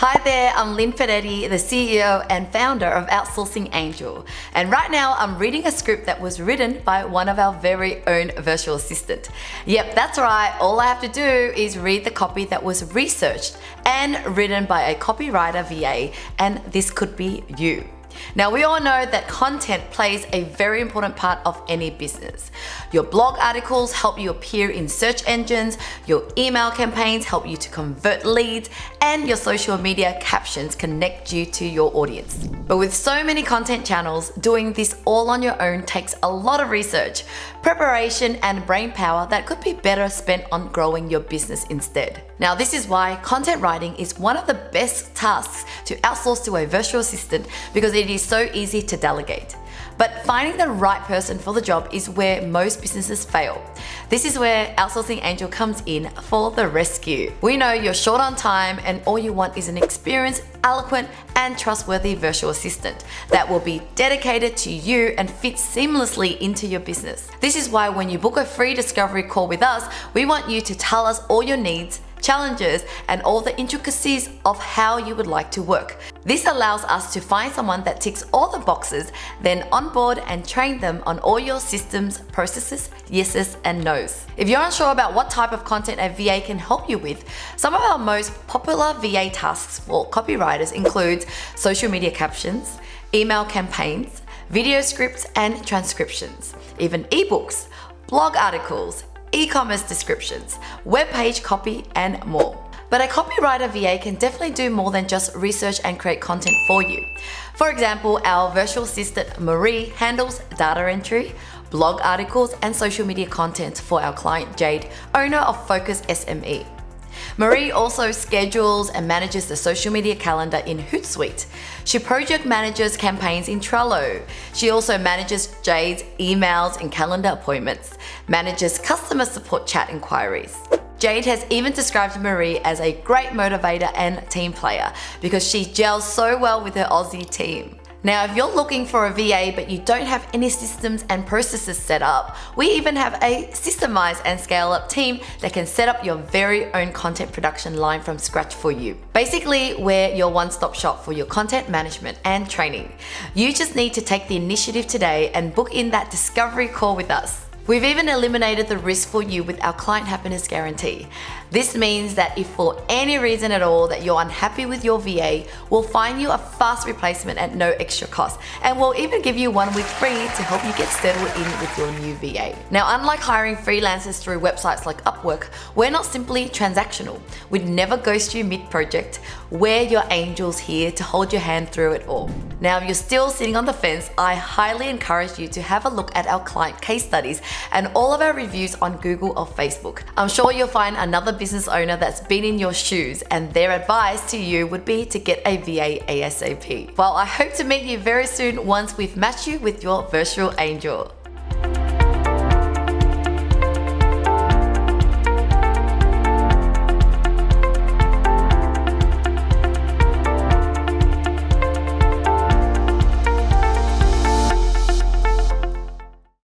Hi there, I'm Linh Podetti, the CEO and founder of Outsourcing Angel. And right now I'm reading a script that was written by one of our very own virtual assistant. Yep, that's right, all I have to do is read the copy that was researched and written by a copywriter VA, and this could be you. Now, we all know that content plays a very important part of any business. Your blog articles help you appear in search engines, your email campaigns help you to convert leads, and your social media captions connect you to your audience. But with so many content channels, doing this all on your own takes a lot of research, preparation, and brain power that could be better spent on growing your business instead. Now, this is why content writing is one of the best tasks to outsource to a virtual assistant, because it is so easy to delegate. But finding the right person for the job is where most businesses fail. This is where Outsourcing Angel comes in for the rescue. We know you're short on time and all you want is an experienced, eloquent, and trustworthy virtual assistant that will be dedicated to you and fit seamlessly into your business. This is why when you book a free discovery call with us, we want you to tell us all your needs, challenges, and all the intricacies of how you would like to work. This allows us to find someone that ticks all the boxes, then onboard and train them on all your systems, processes, yeses and nos. If you're unsure about what type of content a VA can help you with, some of our most popular VA tasks for copywriters include social media captions, email campaigns, video scripts and transcriptions, even ebooks, blog articles, e-commerce descriptions, web page copy, and more. But a copywriter VA can definitely do more than just research and create content for you. For example, our virtual assistant Marie handles data entry, blog articles, and social media content for our client Jade, owner of Focus SME. Marie also schedules and manages the social media calendar in Hootsuite. She project manages campaigns in Trello. She also manages Jade's emails and calendar appointments, manages customer support chat inquiries. Jade has even described Marie as a great motivator and team player because she gels so well with her Aussie team. Now, if you're looking for a VA but you don't have any systems and processes set up, we even have a Systemise and Scale Up team that can set up your very own content production line from scratch for you. Basically, we're your one-stop shop for your content management and training. You just need to take the initiative today and book in that discovery call with us. We've even eliminated the risk for you with our client happiness guarantee. This means that if for any reason at all that you're unhappy with your VA, we'll find you a fast replacement at no extra cost, and we'll even give you 1 week free to help you get settled in with your new VA. Now, unlike hiring freelancers through websites like Upwork, we're not simply transactional. We'd never ghost you mid-project. We're your angels here to hold your hand through it all. Now, if you're still sitting on the fence, I highly encourage you to have a look at our client case studies and all of our reviews on Google or Facebook. I'm sure you'll find another business owner that's been in your shoes, and their advice to you would be to get a VA ASAP. Well, I hope to meet you very soon once we've matched you with your virtual angel.